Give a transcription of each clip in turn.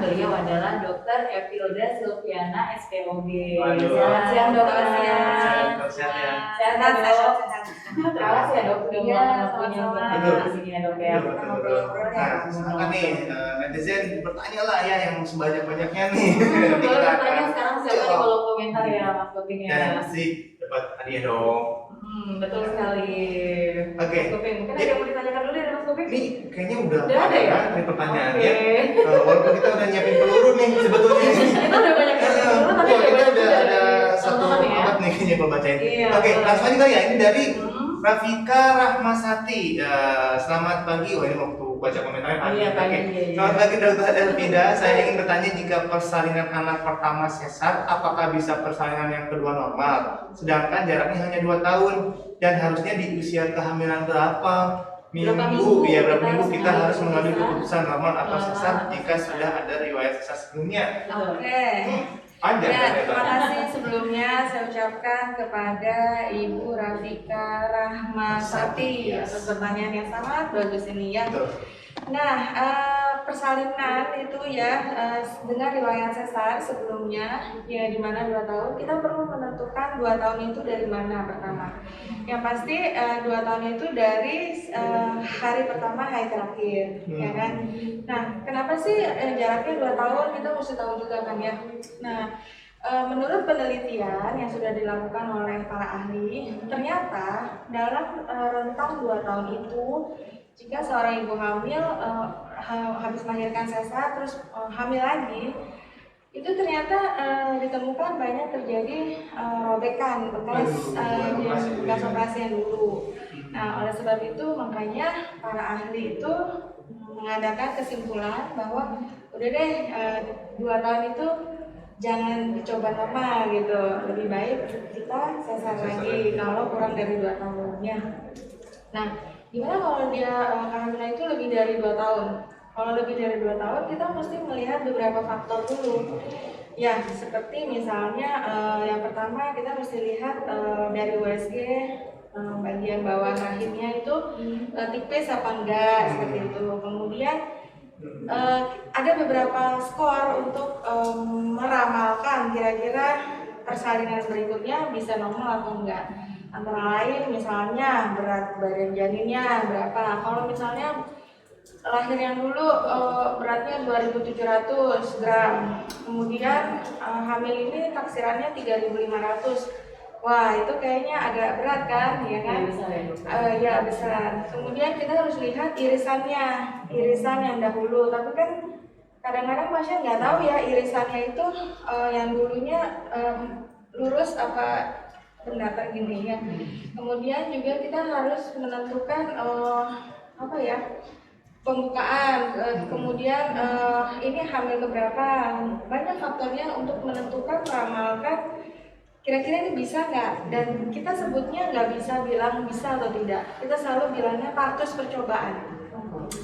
beliau adalah Dr. Evilda Silviana, SPOG. Waduh. Selamat siang dok. Sehat ya. Sehat dok. Terima kasih ya dok udah waktunya buat Betul. di sini ya dok ya. Nah, silakan nih netizen bertanya lah ya yang sebanyak-banyaknya nih. Boleh bertanya sekarang siapa di kolom komentar ya Mas Kuping ya. Dan pasti dapat hadiah dong. Betul sekali. Oke. Mas Kuping, mungkin ada yang mau ditanyakan dulu dari Mas Kuping? Ini kayaknya udah ada ya? Nih pertanyaannya. Walaupun kita udah nyiapin peluru nih sebetulnya. Kita udah banyak yang peluru, tapi kita udah ada satu abad nih kayaknya pembacain. Oke, langsung aja kali ya. Ini dari Rafika Rahmasati. Selamat pagi. Wah, ini waktu baca komentarnya pagi. Oke. Selamat pagi Dr. Elvida. Saya ingin bertanya jika persalinan anak pertama sesar, apakah bisa persalinan yang kedua normal? Sedangkan jaraknya hanya 2 tahun dan harusnya di usia kehamilan berapa minggu kita harus mengambil keputusan normal atau sesar jika sudah ada riwayat sesar sebelumnya. Oke. Terima kasih sebelumnya saya ucapkan kepada Ibu Rafika Rahmasati atas pertanyaan yang sangat bagus ini ya. Nah, persalinan itu ya dengan riwayat sesar sebelumnya ya di mana 2 tahun, kita perlu menentukan 2 tahun itu dari mana pertama. Yang pasti 2 tahun itu dari hari pertama hari terakhir, ya kan. Nah, kenapa sih jaraknya 2 tahun? Kita mesti tahu juga kan ya. Nah, menurut penelitian yang sudah dilakukan oleh para ahli, ternyata dalam rentang 2 tahun itu, jika seorang ibu hamil habis melahirkan sesar terus hamil lagi, itu ternyata ditemukan banyak terjadi robekan bekas operasi yang dulu. Nah, oleh sebab itu makanya para ahli itu mengadakan kesimpulan bahwa udah deh 2 tahun itu jangan dicoba normal gitu, lebih baik kita sesar lagi kalau kurang dari 2 tahun ya. Nah, gimana kalau dia kehamilan itu lebih dari 2 tahun? Kalau lebih dari 2 tahun kita mesti melihat beberapa faktor dulu. Ya, seperti misalnya yang pertama kita mesti lihat dari USG bagian bawah rahimnya itu tipis apa enggak seperti itu. Kemudian ada beberapa skor untuk meramalkan kira-kira persalinan berikutnya bisa normal atau enggak. Antara lain misalnya berat badan janinnya berapa. Kalau misalnya lahir yang dulu beratnya 2.700 gram, kemudian hamil ini taksirannya 3.500. Wah, itu kayaknya agak berat kan, ya kan? Ya besar. Kemudian kita harus lihat irisan yang dahulu. Tapi kan kadang-kadang pasien nggak tahu ya irisannya itu yang dulunya lurus apa pendatar gini ya. Kemudian juga kita harus menentukan pembukaan, kemudian ini hamil keberapa. Banyak faktornya untuk menentukan meramalkan kira-kira ini bisa nggak, dan kita sebutnya nggak bisa bilang bisa atau tidak, kita selalu bilangnya partus percobaan.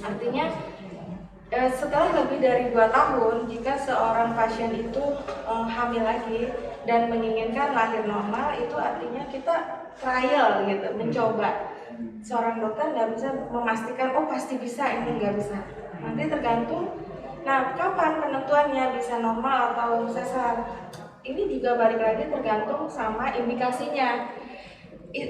Artinya setelah lebih dari 2 tahun, jika seorang pasien itu hamil lagi dan menginginkan lahir normal, itu artinya kita trial gitu, mencoba. Seorang dokter nggak bisa memastikan oh pasti bisa, ini nggak bisa. Nanti tergantung. Nah, kapan penentuannya bisa normal atau sesar? Ini juga balik lagi tergantung sama indikasinya.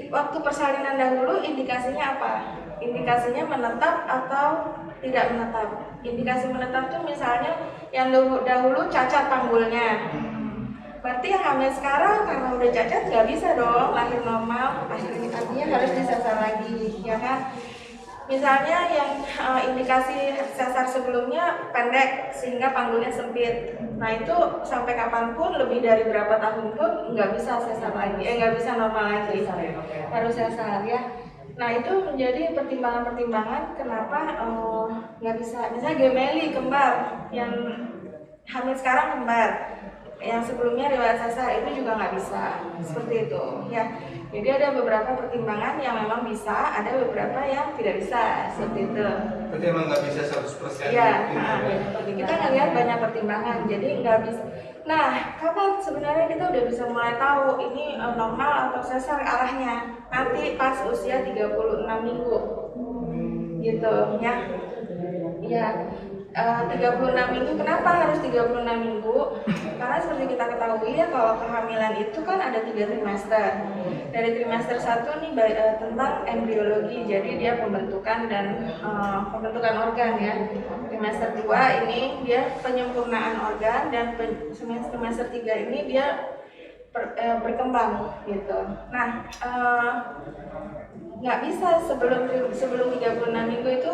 Waktu persalinan dahulu indikasinya apa? Indikasinya menetap atau tidak menetap. Indikasi menetap tuh misalnya yang dahulu cacat panggulnya. Berarti yang hamil sekarang karena udah cacat nggak bisa dong lahir normal, artinya harus disesar lagi, ya kan? Misalnya yang indikasi sesar sebelumnya pendek sehingga panggulnya sempit. Nah itu sampai kapanpun lebih dari berapa tahun pun nggak bisa sesar lagi, nggak bisa normal lagi, harus sesar ya. Nah itu menjadi pertimbangan-pertimbangan kenapa nggak bisa. Misalnya gemeli kembar, yang hamil sekarang kembar, yang sebelumnya riwayat sesar itu juga nggak bisa, seperti itu ya. Jadi ada beberapa pertimbangan yang memang bisa, ada beberapa yang tidak bisa, seperti itu. Berarti emang nggak bisa 100%? Iya, kita ngelihat banyak pertimbangan, jadi nggak bisa. Nah, kapan sebenarnya kita udah bisa mulai tahu ini normal atau sesar arahnya? Nanti pas usia 36 minggu, gitu ya. Ya, 36 minggu. Kenapa harus 36 minggu? Karena seperti kita ketahui ya, kalau kehamilan itu kan ada 3 trimester. Dari trimester 1 nih tentang embriologi, jadi dia pembentukan dan pembentukan organ ya. Trimester 2 ini dia penyempurnaan organ, dan trimester 3 ini dia berkembang gitu. Nah, nggak bisa sebelum 36 minggu itu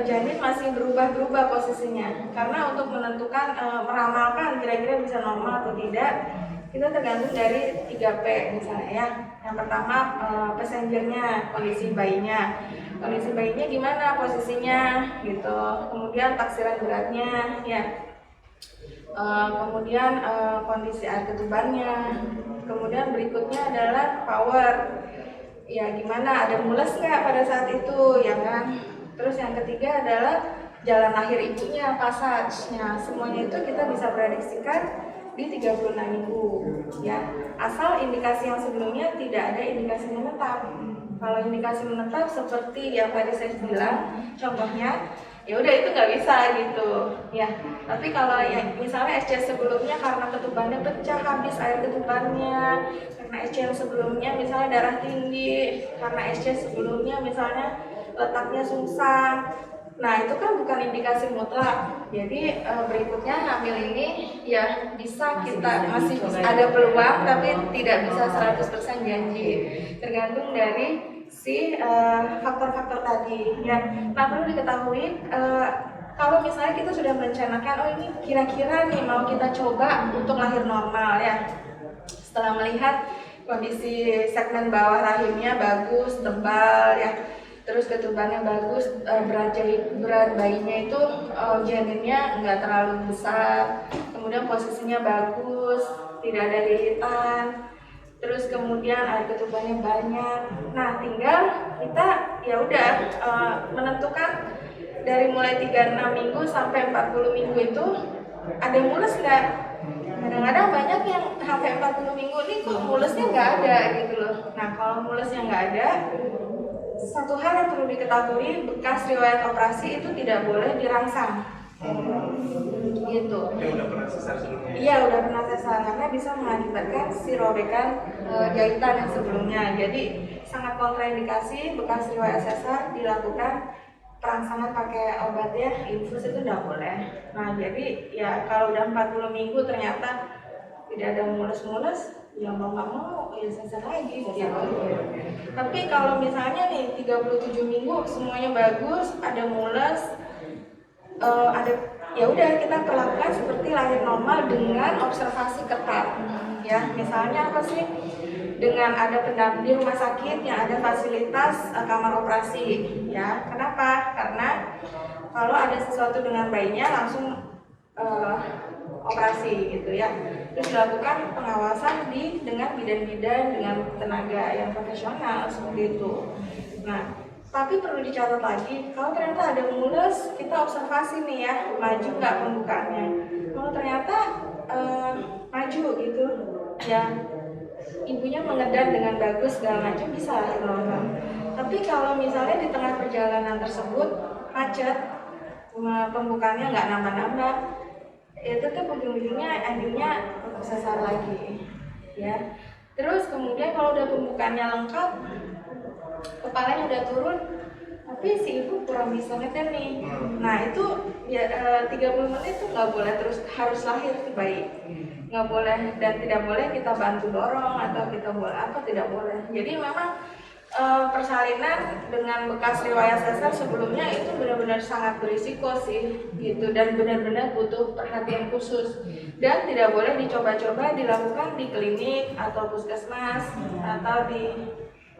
janin masih berubah-berubah posisinya, karena untuk menentukan meramalkan kira-kira bisa normal atau tidak, kita tergantung dari 3P misalnya ya. Yang pertama passengernya, kondisi bayinya gimana posisinya gitu, kemudian taksiran beratnya ya, kemudian kondisi air ketubannya, kemudian berikutnya adalah power ya, gimana, ada mules nggak pada saat itu ya kan. Terus yang ketiga adalah jalan lahir ibunya, passage-nya, semuanya itu kita bisa prediksikan di 36 minggu ya, asal indikasi yang sebelumnya tidak ada indikasi menetap. Kalau indikasi menetap seperti yang tadi saya bilang contohnya, ya udah itu nggak bisa gitu ya. Tapi kalau ya misalnya SC sebelumnya karena ketubannya pecah, habis air ketubannya, karena SC yang sebelumnya misalnya darah tinggi, karena SC sebelumnya misalnya letaknya sungsang, nah itu kan bukan indikasi mutlak. Jadi berikutnya hamil ini ya masih bisa ada peluang, tapi tidak bisa 100% janji, tergantung dari si faktor-faktor tadi ya. Nah, perlu diketahui kalau misalnya kita sudah merencanakan, oh ini kira-kira nih mau kita coba untuk lahir normal ya, setelah melihat kondisi segmen bawah rahimnya bagus, tebal ya, terus ketubannya bagus, berat bayinya itu janinnya nggak terlalu besar, kemudian posisinya bagus, tidak ada lilitan, terus kemudian air ketubannya banyak. Nah, tinggal kita ya udah menentukan dari mulai 36 minggu sampai 40 minggu itu ada mules nggak. Kadang-kadang banyak yang sampai 40 minggu ini kok mulesnya nggak ada gitu loh. Nah, kalau mulesnya nggak ada, satu hal yang perlu diketahui, bekas riwayat operasi itu tidak boleh dirangsang. Gitu. Udah pernah sesar sebelumnya? Iya, udah pernah sesar, karena bisa mengakibatkan si robekan jahitan yang sebelumnya. Jadi sangat kontraindikasi bekas riwayat sesar dilakukan perangsangan pakai obat ya, infus itu tidak boleh. Nah, jadi ya kalau udah 40 minggu ternyata tidak ada mules-mules, ya mau nggak mau ya sesar lagi gitu. Tapi kalau misalnya nih 37 minggu semuanya bagus, ada mules, ada, ya udah kita perlakukan seperti lahir normal dengan observasi ketat ya. Misalnya apa sih? Dengan ada pendamping di rumah sakit yang ada fasilitas kamar operasi ya. Kenapa? Karena kalau ada sesuatu dengan bayinya langsung operasi gitu ya. Terus dilakukan pengawasan dengan bidan-bidan dengan tenaga yang profesional seperti itu. Nah, tapi perlu dicatat lagi, kalau ternyata ada mules, kita observasi nih ya, maju nggak pembukaannya. Kalau ternyata maju gitu, ya ibunya mengedan dengan bagus segala macam, bisa lahir normal. Tapi kalau misalnya di tengah perjalanan tersebut macet, pembukaannya nggak nambah-nambah, ya tetap ujung-ujungnya endingnya sesar lagi, ya. Terus kemudian kalau udah pembukaannya lengkap, kepalanya udah turun, tapi si ibu kurang bisa ngeden nih. Nah itu ya 30 menit tuh nggak boleh terus harus lahir si bayi, nggak boleh, dan tidak boleh kita bantu dorong atau kita boleh apa, tidak boleh. Jadi memang persalinan dengan bekas riwayat sesar sebelumnya itu benar-benar sangat berisiko sih gitu, dan benar-benar butuh perhatian khusus, dan tidak boleh dicoba-coba dilakukan di klinik atau puskesmas atau di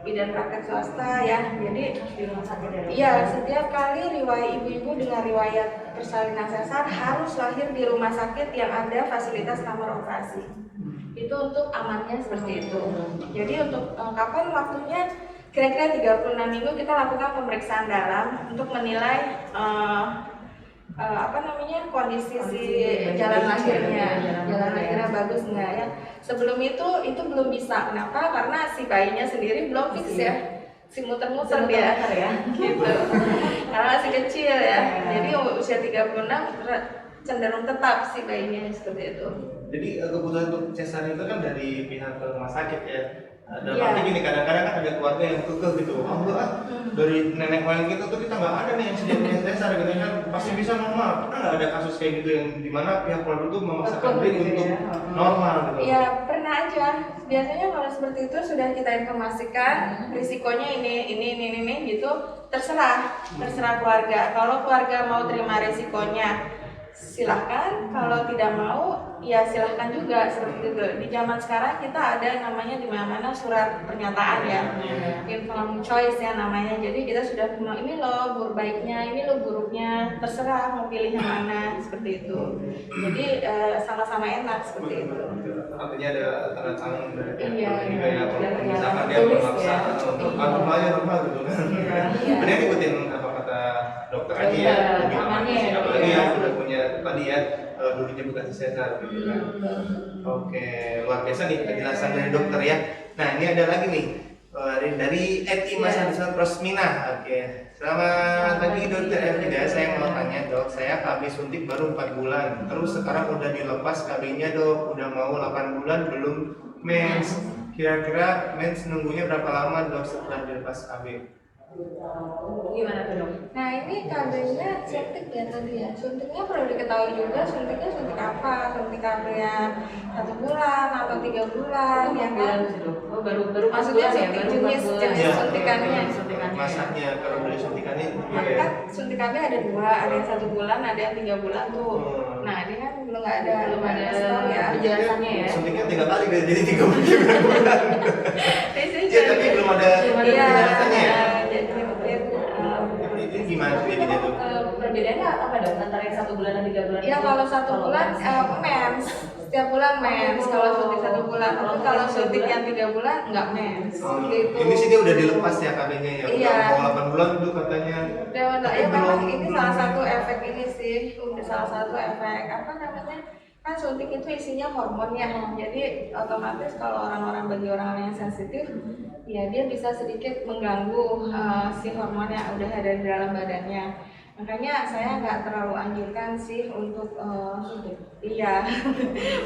bidan praktek swasta ya. Jadi di rumah sakit ya? Iya, setiap kali riwayat ibu-ibu dengan riwayat persalinan sesar harus lahir di rumah sakit yang ada fasilitas kamar operasi. Itu untuk amannya seperti itu. Jadi untuk kapan waktunya, kira-kira 36 minggu kita lakukan pemeriksaan dalam untuk menilai kondisi si jalan lahirnya bagus nggak ya. Sebelum itu belum bisa. Kenapa? Karena si bayinya sendiri belum fix ya. si muter-muter dia ya. gitu. Karena masih kecil ya. Jadi usia 36 cenderung tetap si bayinya seperti itu. Jadi kebutuhan untuk cesar itu kan dari pihak rumah sakit ya. Dalam Iya. arti gini, kadang-kadang kan ada keluarga yang kekeh gitu. Oh enggak ah, dari nenek moyang kita tuh kita nggak ada nih yang sedia punya cesar gitu kan, pasti bisa normal. Pernah nggak ada kasus kayak gitu yang dimana pihak keluarga tuh memaksakan diri untuk normal gitu? Iya, pernah aja. Biasanya kalau seperti itu sudah kita informasikan risikonya ini gitu, terserah keluarga. Kalau keluarga mau terima risikonya silahkan, kalau tidak mau ya silahkan juga seperti itu. Di zaman sekarang kita ada yang namanya di mana-mana surat pernyataan ya, informed choice ya namanya. Jadi kita sudah punya ini loh baiknya, ini loh buruknya, terserah mau pilih yang mana seperti itu. Jadi sama-sama enak seperti itu. Artinya ada tanda tangan dari pihak Iya, keluarga juga ya, kalau dari misalkan pihak dia tulis memaksa ya. untuk Iya. normal gitu kan. Iya. Benar ikutin apa kata dokter aja ya, Iya, lebih aman amannya sih. ya. Apalagi Iya. yang udah punya tadi ya dulunya bukan sesar gitu kan. Oke, luar biasa nih penjelasan dari dokter ya. Nah ini ada lagi nih dari Eti Mas Adison Rosmina. Oke, selamat pagi dokter Evida. Saya mau tanya dok, saya KB suntik baru 4 bulan, terus sekarang udah dilepas KB-nya dok, udah mau 8 bulan belum mens. Kira-kira mens nunggunya berapa lama dok setelah dilepas KB? Gimana tuh dok? Nah ini KB-nya suntik ya tadi ya. Suntiknya perlu diketahui juga suntiknya suntik apa, suntik KB yang 1 bulan atau 3 bulan ya kan? Oh baru Maksudnya 4 bulan ya, suntik baru 4 jenis bulan. jenis Iya. suntikannya. Masaknya kalau dari suntikannya juga ya. Kan suntik KB ada 2, ada yang 1 bulan, ada yang 3 bulan tuh. Nah ini kan belum ada story ya. Penjelasannya ya. Suntiknya 3 kali jadi 3 bulan. Iya tapi belum ada Iya, penjelasannya ya. jadi mungkin Ini gimana tuh jadinya tuh? Perbedaannya apa dok antara yang 1 bulan dan 3 bulan? ya kalau 1 bulan mens, setiap bulan mens kalau suntik 1 bulan. Tapi kalau suntik yang 3 bulan nggak mens. Gitu. Ini sih dia udah dilepas ya KB-nya ya. Iya. Udah mau 8 bulan tuh katanya. Ya memang ini salah satu efek ini sih, salah satu efek apa namanya? Kan suntik itu isinya hormon ya, jadi otomatis kalau bagi orang yang sensitif, ya dia bisa sedikit mengganggu si hormon yang udah ada di dalam badannya. Makanya saya nggak terlalu anjurkan sih untuk iya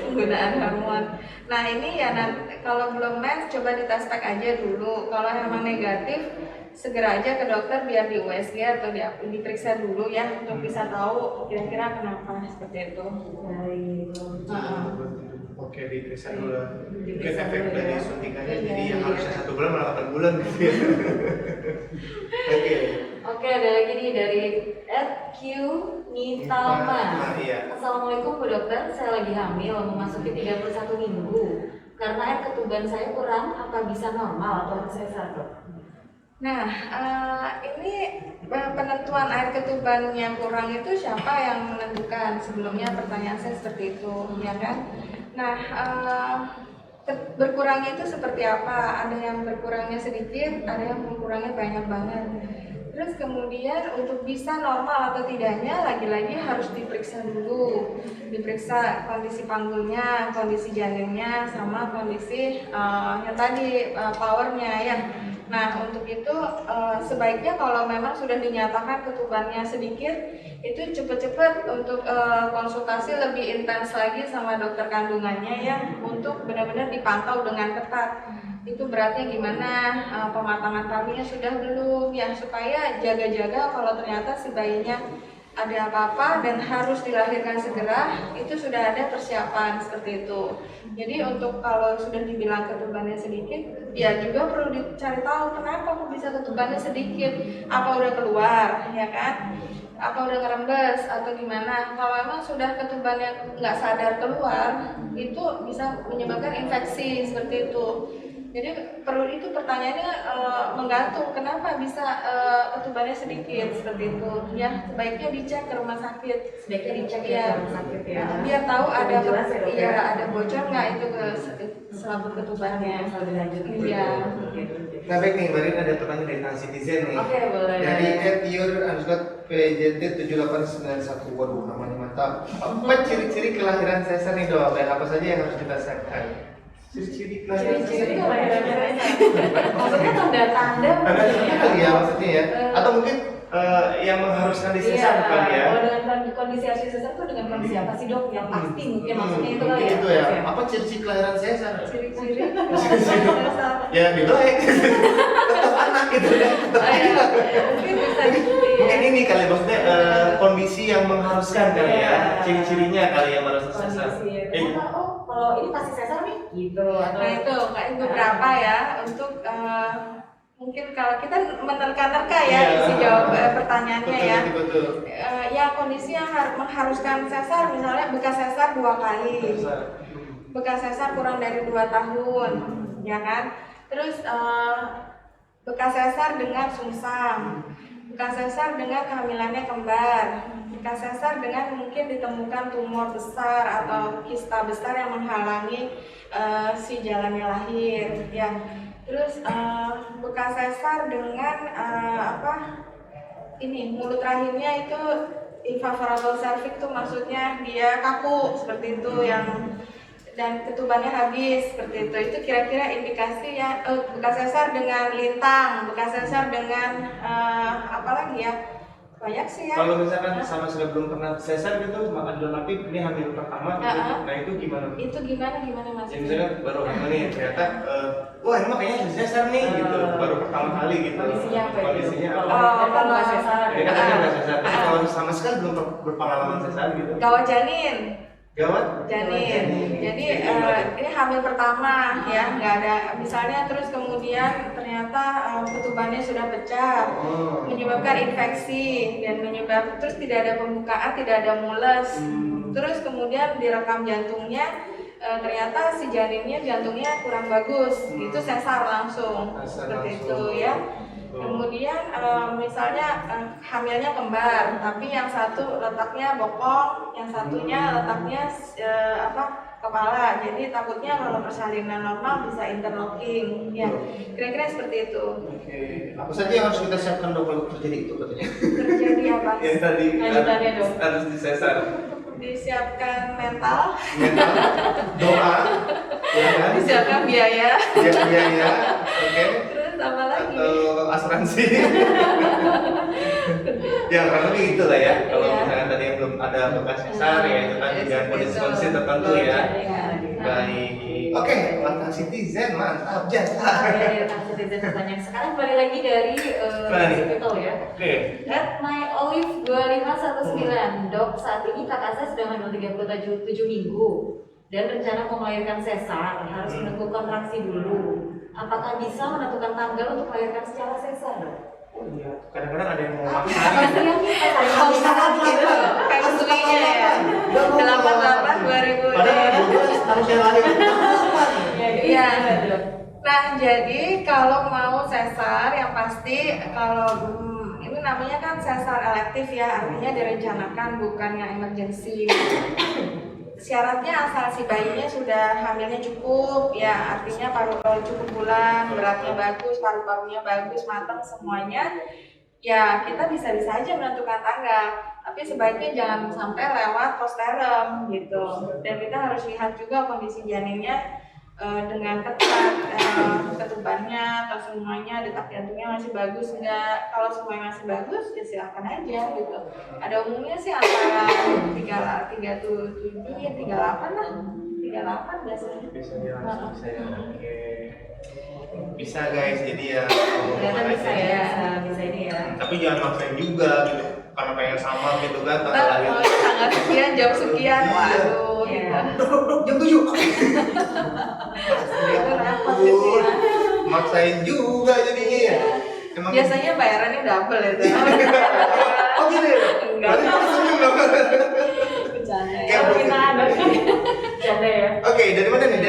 penggunaan hormon. Nah ini ya nanti kalau belum mens coba dites pack aja dulu. Kalau memang negatif segera aja ke dokter biar di USG atau diperiksa dulu ya untuk bisa tahu kira-kira kenapa seperti itu. Oke, diperiksa dulu. Mungkin efek dulu dari ya. suntikannya Iya, jadi yang iya. harusnya 1 bulan malah 8 bulan gitu ya. Oke. Oke, ada lagi nih dari Q Nitalma. Iya. Assalamualaikum Bu Dokter, saya lagi hamil memasuki 31 minggu. Karena air ketuban saya kurang, apa bisa normal atau harus sesar dok? Nah, ini penentuan air ketuban yang kurang itu siapa yang menentukan? Sebelumnya pertanyaan saya seperti itu, ya kan? Nah, berkurangnya itu seperti apa? Ada yang berkurangnya sedikit, ada yang berkurangnya banyak banget. Terus kemudian untuk bisa normal atau tidaknya lagi-lagi harus diperiksa dulu, diperiksa kondisi panggulnya, kondisi janinnya, sama kondisi yang tadi powernya ya. Nah untuk itu sebaiknya kalau memang sudah dinyatakan ketubannya sedikit, itu cepat-cepat untuk konsultasi lebih intens lagi sama dokter kandungannya ya, untuk benar-benar dipantau dengan ketat. Itu beratnya gimana, pematangan kaminya sudah belum ya, supaya jaga-jaga kalau ternyata si bayinya ada apa-apa dan harus dilahirkan segera, itu sudah ada persiapan seperti itu. Jadi untuk kalau sudah dibilang ketubannya sedikit, ya juga perlu dicari tahu kenapa kok bisa ketubannya sedikit, apa udah keluar ya kan, apa udah ngerembes atau gimana. Kalau memang sudah ketubannya nggak sadar keluar, itu bisa menyebabkan infeksi seperti itu. Jadi perlu itu pertanyaannya menggantung kenapa bisa ketubannya sedikit seperti itu ya, sebaiknya dicek ke rumah sakit. Sebaiknya dicek ya, ke rumah sakit ya. Biar tahu ada jelas ya, dok, ya, ada bocor nggak itu ke selaput ketubannya. Lebih lanjut. Iya. Nah baik nih, Mbak Rin ada pertanyaan dari Transitizen nih. Oke, boleh. Dari @your_pjt7891. Waduh namanya mantap. Apa ciri-ciri kelahiran sesar nih dok? Dan apa saja yang harus kita siapkan? Ciri-ciri Ciri-ciri kelahiran sesar. Maksudnya tanda-tanda. Tanda-tanda kali ya maksudnya ya. Atau mungkin yang mengharuskan disesar kali ya. Kalau dengan kondisi asli sesar itu dengan kondisi apa sih dok? Yang pasti mungkin maksudnya itu kali ya. Itu ya. Oke. Apa ciri-ciri kelahiran sesar? Ciri-ciri Ya dibelek. Tetap anak gitu ya. mungkin bisa gitu ya. Mungkin ini kali maksudnya kondisi yang mengharuskan kali ya. Ciri-cirinya kali yang harus sesar. Kondisi ya. Ternyata, oh kalau ini pasti sesar nih gitu atau Nah itu kayak beberapa ya untuk mungkin kalau kita menerka-nerka ya isi jawab pertanyaannya ya. Betul. Ya kondisi yang mengharuskan sesar misalnya bekas sesar 2 kali, bekas sesar kurang dari 2 tahun, ya kan? Terus bekas sesar dengan sungsang, bekas sesar dengan kehamilannya kembar, bekas sesar dengan mungkin ditemukan tumor besar atau kista besar yang menghalangi si jalannya lahir, ya. Terus bekas sesar dengan mulut rahimnya itu infavorable cervix tuh maksudnya dia kaku seperti itu dan ketubannya habis seperti itu kira-kira indikasi ya. Bekas sesar dengan lintang, bekas sesar dengan apa lagi ya, banyak sih ya. Kalau misalkan sama sekali belum pernah sesar gitu, maka dalam arti ini hamil pertama gitu. Nah itu gimana? Itu gimana mas? Ya misalnya baru hamil nih ternyata, wah ini mah kayaknya harus sesar nih gitu, baru pertama kali gitu. kondisinya apa? Kondisinya apa? Kalau sesar. Ya kan nggak sesar. Tapi kalau sama sekali belum berpengalaman sesar gitu. Gawat janin. Gawat? Janin. Jadi ini hamil pertama ya, nggak ada misalnya terus kemudian ternyata ketubannya sudah pecah, menyebabkan infeksi dan terus tidak ada pembukaan, tidak ada mules. Terus kemudian direkam jantungnya ternyata si janinnya jantungnya kurang bagus, itu sesar langsung seperti itu ya. Kemudian misalnya hamilnya kembar, tapi yang satu letaknya bokong, yang satunya letaknya kepala. Jadi takutnya kalau persalinan normal bisa interlocking, ya. Kira-kira seperti itu. Oke. Apa saja yang harus kita siapkan dok kalau terjadi itu katanya? Terjadi apa? Yang tadi Lanjutannya, Dok. harus disesar. Disiapkan mental, Doa, ya kan? disiapkan biaya, Ya, oke. terus apa lagi? Atau asuransi. Ya kurang lebih gitu lah ya. Kalau misalkan tadi yang belum ada bekas sesar ya itu kan dengan kondisi tertentu ya. Baik. Oke, mantan citizen mantap jasa. Citizen pertanyaan sekarang kembali lagi dari Hospital ya. Oke. At my olive 2519 dok, saat ini kakak saya sedang hamil 37 minggu dan rencana mau melahirkan sesar, harus menunggu kontraksi dulu. Apakah bisa menentukan tanggal untuk melahirkan secara sesar dok? Oh iya, kadang-kadang ada yang mau maksa. Pasti yang kita Gitu, kayak istrinya ya. 88 2000. Padahal harus yang lahir. Iya. Nah, jadi kalau mau sesar yang pasti kalau ini namanya kan sesar elektif ya, artinya direncanakan bukan yang emergency. Syaratnya asal si bayinya sudah hamilnya cukup ya, artinya cukup bulan, beratnya bagus, paru-parunya bagus, matang semuanya. Ya kita bisa aja menentukan tanggal, tapi sebaiknya jangan sampai lewat posterem gitu. Dan kita harus lihat juga kondisi janinnya dengan ketat, ketubannya atau semuanya, detak jantungnya masih bagus enggak. Kalau semuanya masih bagus ya silakan aja gitu. Ada umumnya sih antara 37 ya 38 lah, 38 biasanya. Bisa ya. Oke. Bisa guys, jadi ya. Ternyata bisa ya, bisa ini ya. Tapi jangan maksain juga gitu, karena pengen sama gitu kan tanggal lahir. Tanggal sekian, jam sekian, waduh. Jam 7. Maksain juga jadinya ya. Emang Biasanya bayarannya double itu. Oh gitu ya? Enggak. Berarti senyum dong. Bercanda ya. Kayak Kalau kita ada bercanda ya. Oke, dari mana nih?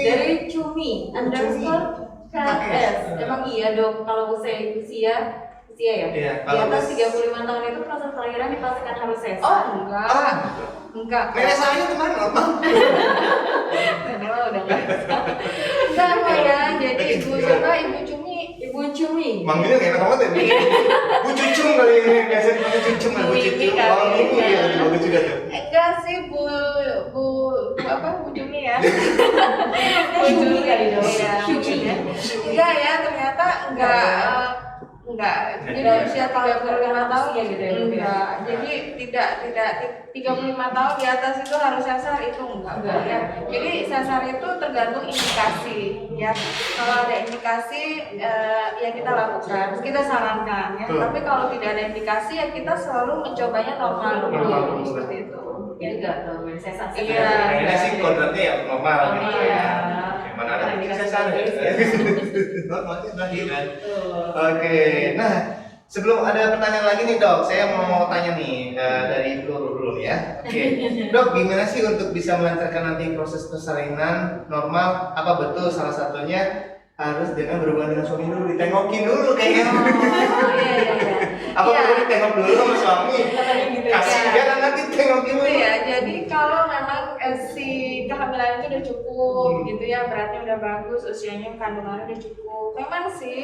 Dari Cumi underscore KS. Emang iya dong kalau usia ya? Iya, Di kalau atas 35 tahun itu proses kelahiran dipastikan harus sesar. Oh enggak. Enggak. nenek saya kemarin apa? Nenek mah udah enggak. Enggak apa ya. Jadi Ibu Cumi. Manggilnya kayak enak banget ya. Bu Cucung kali ini, biasanya dipanggil Cucung kan Bu Bu Cucung. Mimi kali Oh, Mimi ya. ya, lebih bagus juga tuh. Enggak sih Bu Bu Jumi ya. Syuki kali dong. Iya, Syuki. enggak ya, ternyata enggak. Jadi usia 35 tahun ya gitu ya. enggak. Jadi tidak 35 tahun di atas itu harus sesar itu enggak ya. Jadi sesar itu tergantung indikasi ya. Kalau ada indikasi ya kita lakukan, kita sarankan ya. Tapi kalau tidak ada indikasi ya kita selalu mencobanya normal dulu seperti itu. Jadi nggak terlalu sensasi. Iya. Kayaknya sih kodratnya ya normal gitu Iya. ya. Mana ada sesar ya. Normalnya tadi kan. Oke, nah sebelum ada pertanyaan lagi nih dok, saya mau tanya nih dari dulu ya. Oke, dok gimana sih untuk bisa melancarkan nanti proses persalinan normal? Apa betul salah satunya harus dengan berhubungan dengan suami dulu, ditengokin dulu kayaknya? Iya. Apa perlu ditengok dulu sama suami? Kasih Iya. jangan nanti tengokin dulu. Iya, jadi kalau memang si kehamilan itu udah cukup gitu ya, beratnya udah bagus, usianya kandungannya udah cukup. Memang sih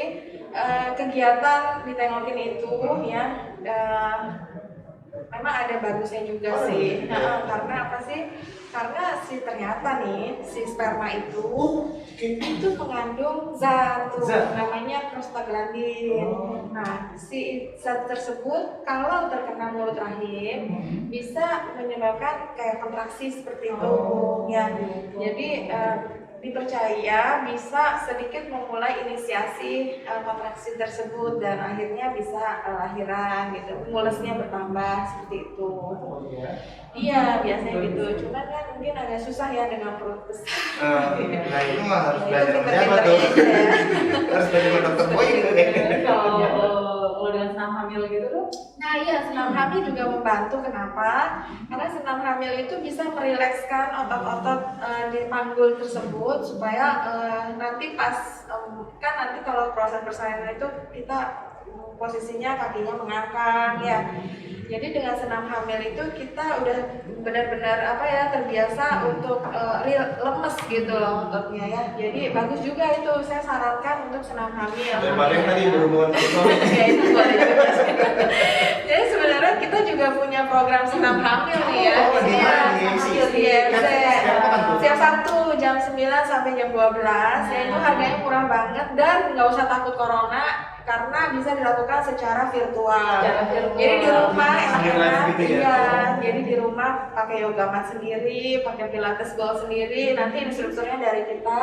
kegiatan ditengokin itu ya memang ada bagusnya juga sih. Nah, karena apa sih? Karena ternyata nih si sperma itu mengandung zat namanya prostaglandin. Nah, si zat tersebut kalau terkena mulut rahim bisa menyebabkan kayak kontraksi seperti itu ya. Jadi dipercaya bisa sedikit memulai inisiasi kontraksi tersebut dan akhirnya bisa lahiran gitu, mulesnya bertambah seperti itu. Iya biasanya gitu, cuman kan mungkin agak susah ya dengan perut besar. Nah itu mah harus belajar sama siapa tuh? Harus belajar sama dokter boy gitu kayaknya. Kalau dengan senam hamil gitu tuh? Nah iya, senam hamil juga membantu. Kenapa? Karena senam hamil itu bisa merilekskan otot-otot di panggul tersebut supaya nanti pas kan nanti kalau proses persalinan itu kita posisinya kakinya mengangkat ya. Jadi dengan senam hamil itu kita udah benar-benar terbiasa untuk lemes gitu loh ototnya ya. Jadi bagus juga itu, saya sarankan untuk senam hamil. Daripada yang tadi berhubungan dengan suami. Ya itu boleh juga. Jadi sebenarnya kita juga punya program senam hamil nih ya. Oh, di mana nih? Siap Sabtu jam 9 sampai jam 12 ya, itu harganya murah banget dan nggak usah takut corona karena bisa dilakukan secara virtual. Jadi di rumah enak-enak gitu ya? iya. Jadi di rumah pakai yoga mat sendiri, pakai pilates ball sendiri, nanti instrukturnya dari kita.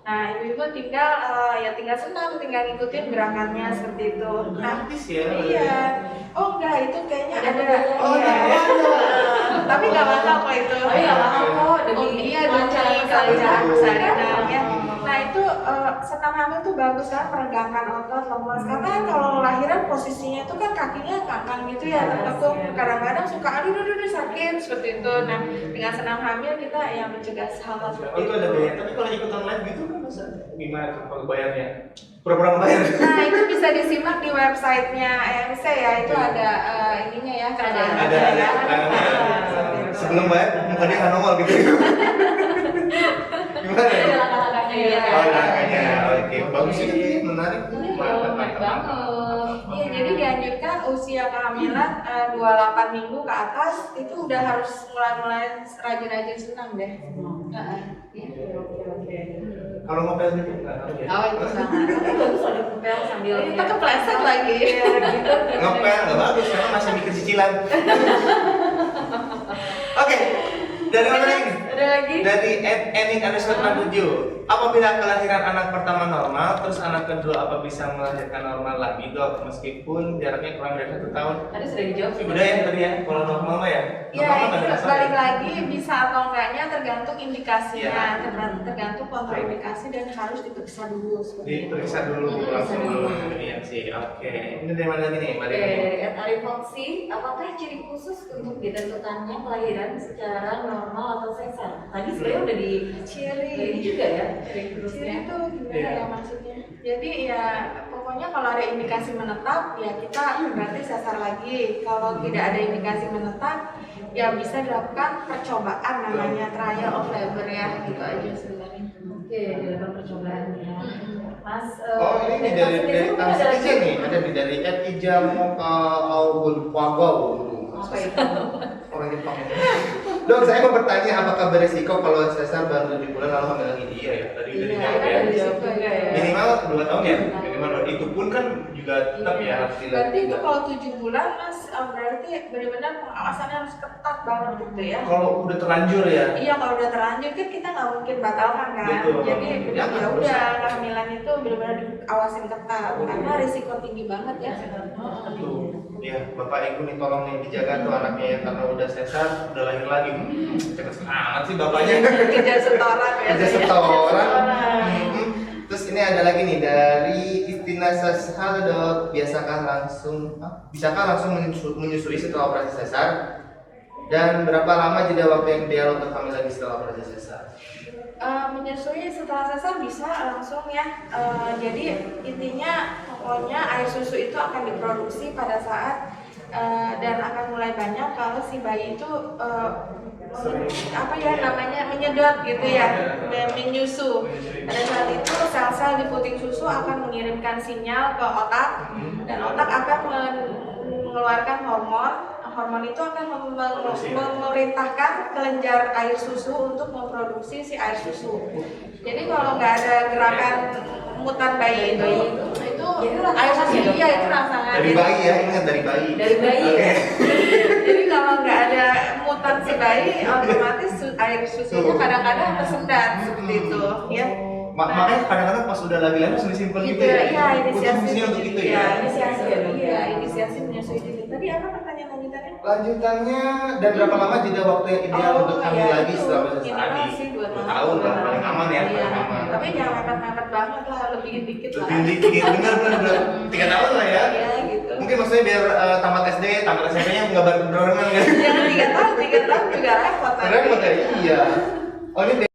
Nah, ibu-ibu tinggal senam, tinggal ngikutin gerakannya seperti itu. Nah, Gratis ya? iya. Oh enggak, itu kayaknya ada. Oh, Iya. ada. Tapi nggak mahal kok itu. Oh iya, mahal kok. Iya, demi kelancaran persalinan ya. Nah itu senam hamil tuh bagus kan, meregangkan otot, lemas. Karena kalau lahiran posisinya itu kan kakinya kanan gitu ya, tertekuk. Kadang-kadang suka aduh sakit seperti itu. Nah dengan senam hamil kita yang mencegah hal-hal Oh seperti itu itu. ada biaya, tapi kalau ikutan live gitu kan masa gimana tuh kalau bayarnya? Pura-pura bayar? Nah itu bisa disimak di websitenya EMC ya, itu ada ininya ya, Ada sebelum bayar muka dia nggak nongol gitu. Gimana ya? Oh langkahnya, oke bagus itu ya, menarik. Menarik banget. Iya, jadi dianjurkan usia kehamilan 28 minggu ke atas itu udah harus mulai rajin-rajin senam deh. Oke. Kalau ngopel gitu nggak tahu ya. Oh itu sangat. Tapi bagus ada ngepel sambil. Kita kepleset lagi. Ngopel nggak bagus karena masih mikir cicilan. Oke, dari mana lagi? Ada lagi? Dari @enik_67. Apabila kelahiran anak pertama normal, terus anak kedua apa bisa melahirkan normal lagi dok? Meskipun jaraknya kurang dari 1 tahun. Tadi sudah dijawab. Udah ya tadi ya, kalau normal mah ya. Ya, Normal mah itu nggak ada masalah balik ya? lagi bisa atau enggaknya tergantung indikasinya, Iya. tergantung kontraindikasi dan harus diperiksa dulu seperti itu. Diperiksa dulu langsung dulu. Iya sih, oke. Ini dari mana lagi nih, Mbak Dewi? Dari Arif Foxy, apakah ciri khusus untuk ditentukannya kelahiran secara normal atau sesar? Tadi sebenarnya udah di ini juga ya, ciri Ciri khususnya. itu gimana Iya. ya maksudnya? Jadi ya pokoknya kalau ada indikasi menetap ya kita berarti sesar lagi. Kalau tidak ada indikasi menetap ya bisa dilakukan percobaan namanya trial of labor ya, gitu aja sebenarnya. Oke, dilakukan percobaan ya. Mas, Oh ini dari langsung aja nih, ada nih dari @ijamoka Augul Pagau. Apa itu? Orang Jepang. Dok, saya mau bertanya apakah beresiko kalau sesar baru 7 bulan lalu hamil lagi? Iya ya, tadi udah dijawab ya. Minimal 2 tahun ya, minimal itu pun kan juga tetap ya harus Berarti dilakukan. itu kalau 7 bulan mas, berarti benar-benar pengawasannya harus ketat banget gitu ya. Kalau udah terlanjur ya. Iya, kalau udah terlanjur kan kita nggak mungkin batalkan kan. Betul. Jadi Ya, ya udah kehamilan itu benar-benar diawasin ketat karena risiko tinggi banget ya. Betul. Ya, Bapak Ibu nih tolong nih dijaga tuh anaknya ya karena udah sesar, udah lahir lagi. Cepet amat sih bapaknya. Kejar setoran ya. Kerja setoran. Terus ini ada lagi nih dari Istina Sas. Halo dok, bisakah langsung menyusui setelah operasi sesar? Dan berapa lama jeda waktu yang ideal untuk hamil lagi setelah operasi sesar? Menyusui setelah sesar bisa langsung ya. Jadi intinya pokoknya air susu itu akan diproduksi pada saat dan akan mulai banyak kalau si bayi itu menyedot gitu ya, menyusu. Pada saat itu sel-sel di puting susu akan mengirimkan sinyal ke otak dan otak akan mengeluarkan hormon. Hormon itu akan memerintahkan kelenjar air susu untuk memproduksi si air susu. Jadi kalau nggak ada gerakan mutan bayi itu air susu iya itu rangsangan. Dari bayi ya, ingat dari bayi. Dari bayi. Oke. Jadi kalau nggak ada mutan si bayi, otomatis air susunya kadang-kadang tersendat seperti itu, ya. Makanya kadang-kadang pas udah lagi lahir langsung disimpan gitu ya. Iya, inisiasi. Fungsinya untuk itu ya. Inisiasi menyusui dini. Tadi apa pertanyaan lanjutannya? Lanjutannya dan berapa lama jeda waktu yang ideal untuk hamil lagi setelah proses minimal tadi? sih 2 tahun. 2 tahun lah, paling aman ya, Iya. paling aman. Tapi jangan mepet-mepet banget lah, lebih dikit lah. Lebih dikit, bener 3 tahun lah ya. Iya gitu. Mungkin maksudnya biar tamat SD, tamat SMP-nya nggak barengan kan? Jangan 3 tahun juga repot. Repot ya, iya. Oh ini